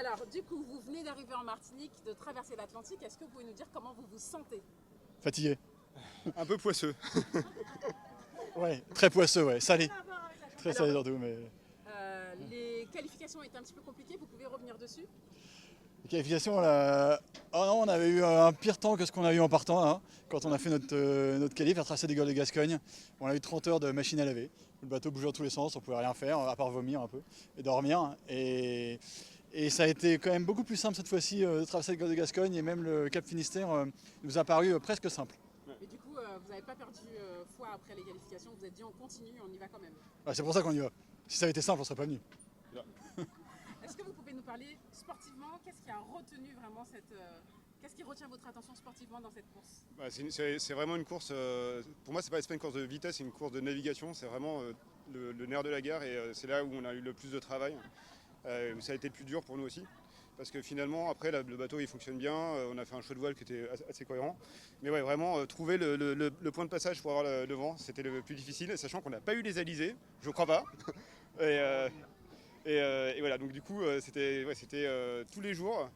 Alors, du coup, vous venez d'arriver en Martinique, de traverser l'Atlantique. Est-ce que vous pouvez nous dire comment vous vous sentez? Fatigué. Un peu poisseux. Ouais, très poisseux, ouais, salé. Très salé Alors, surtout, mais... Les qualifications ont été un petit peu compliquées, vous pouvez revenir dessus? Les qualifications, là... Oh non, on avait eu un pire temps que ce qu'on a eu en partant, là, quand on a fait notre qualif, la tracée des Golfe de Gascogne. On a eu 30 heures de machine à laver. Le bateau bougeait dans tous les sens, on pouvait rien faire, à part vomir un peu et dormir. Et ça a été quand même beaucoup plus simple cette fois-ci de traverser le Golfe de Gascogne, et même le Cap Finistère nous a paru presque simple. Mais du coup, vous n'avez pas perdu foi après les qualifications, vous vous êtes dit on continue, on y va quand même. Ouais, c'est pour ça qu'on y va. Si ça avait été simple, on serait pas venu. Est-ce que vous pouvez nous parler sportivement? Qu'est-ce qui a retenu vraiment qu'est-ce qui retient votre attention sportivement dans cette course? Bah, c'est vraiment une course, pour moi c'est pas une course de vitesse, c'est une course de navigation, c'est vraiment le nerf de la guerre et c'est là où on a eu le plus de travail. Ça a été le plus dur pour nous aussi, parce que finalement après le bateau il fonctionne bien, on a fait un choix de voile qui était assez cohérent. Mais ouais, vraiment trouver le point de passage pour avoir le vent, c'était le plus difficile, sachant qu'on n'a pas eu les alizés, je crois pas. Et voilà, donc du coup c'était tous les jours.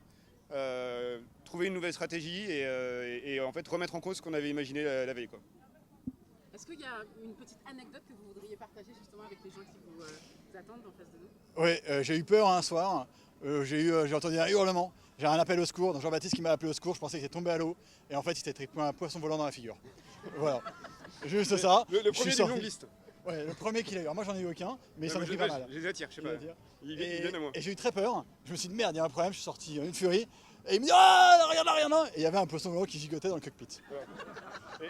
Trouver une nouvelle stratégie et en fait remettre en cause ce qu'on avait imaginé la veille, quoi. Est-ce qu'il y a une petite anecdote que vous voudriez partager justement avec les gens qui vous attendent en face de nous? Oui, j'ai eu peur un soir. J'ai entendu un hurlement. J'ai un appel au secours. Donc Jean-Baptiste qui m'a appelé au secours, je pensais qu'il était tombé à l'eau. Et en fait, il s'était pris un poisson volant dans la figure. Voilà. Juste ça. Le premier d'une longue liste. Ouais, le premier qu'il a eu. Alors moi, j'en ai eu aucun, mais ça m'a pris pas mal. Je les attire, je sais pas. Ils viennent à moi. Et j'ai eu très peur. Je me suis dit merde, il y a un problème. Je suis sorti une furie. Et il me dit ah, regarde là, regarde là. Et il y avait un poisson volant qui gigotait dans le cockpit.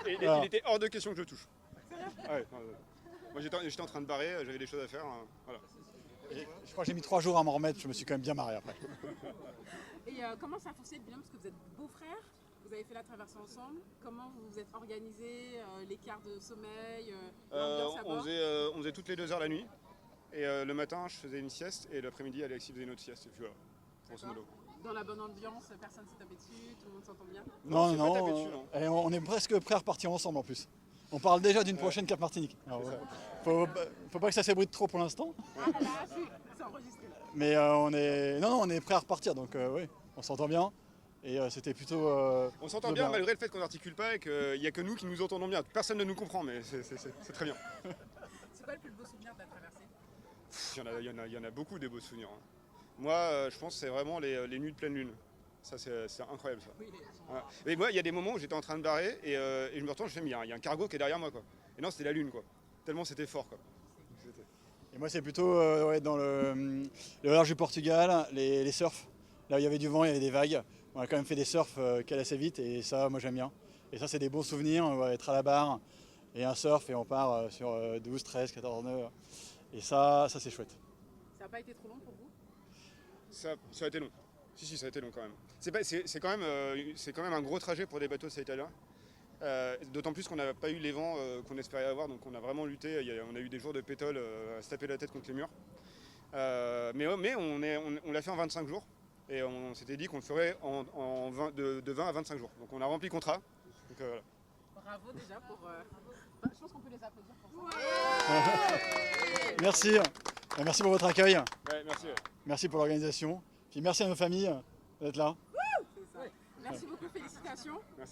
Et il était hors de question que je le touche. Ouais, moi j'étais en train de barrer, j'avais des choses à faire. Voilà. Et je crois que j'ai mis 3 jours à m'en remettre. Je me suis quand même bien marré après. Et comment ça a fonctionné le binôme? Parce que vous êtes beaux-frères, vous avez fait la traversée ensemble. Comment vous vous êtes organisés, l'écart de sommeil, l'ambiance à bord? On faisait toutes les 2 heures la nuit. Et le matin, je faisais une sieste. Et l'après-midi, Alexis faisait une autre sieste. Et puis voilà, grosso modo. Dans la bonne ambiance, personne ne s'est tapé dessus, tout le monde s'entend bien? Non, on s'est pas tapé dessus, non. Et on est presque prêts à repartir ensemble en plus. On parle déjà d'une prochaine Cap Martinique. Alors, faut pas que ça s'ébruite trop pour l'instant. Ah là là, c'est enregistré. Mais on est prêts à repartir, donc oui, on s'entend bien. Et c'était plutôt... On s'entend bien malgré le fait qu'on n'articule pas et qu'il n'y a que nous qui nous entendons bien. Personne ne nous comprend, mais c'est très bien. C'est quoi le plus beau souvenir de la traversée? Il y en a beaucoup des beaux souvenirs. Moi, je pense que c'est vraiment les nuits de pleine lune. Ça, c'est incroyable, ça. Oui. Ouais. Et moi, il y a des moments où j'étais en train de barrer et je me retourne, je me dis, il y a un cargo qui est derrière moi, quoi. Et non, c'était la lune, quoi. Tellement c'était fort, quoi. Et moi, c'est plutôt ouais, dans le large du Portugal, les surfs. Là où il y avait du vent, il y avait des vagues. On a quand même fait des surfs qui allaient assez vite, et ça, moi, j'aime bien. Et ça, c'est des bons souvenirs. On va être à la barre et un surf, et on part sur 12, 13, 14 nœuds. Et ça c'est chouette. Ça n'a pas été trop long pour vous? Ça a été long. Si, ça a été long quand même. C'est quand même un gros trajet pour des bateaux de cet état-là. D'autant plus qu'on n'a pas eu les vents qu'on espérait avoir, donc on a vraiment lutté. On a eu des jours de pétole à se taper la tête contre les murs. Mais on l'a fait en 25 jours. Et on s'était dit qu'on le ferait de 20 à 25 jours. Donc on a rempli le contrat. Donc, voilà. Bravo déjà pour... Je pense qu'on peut les applaudir pour ça. Ouais. Merci. Merci pour votre accueil. Ouais, merci. Merci pour l'organisation. Puis merci à nos familles d'être là. Merci beaucoup, félicitations. Merci.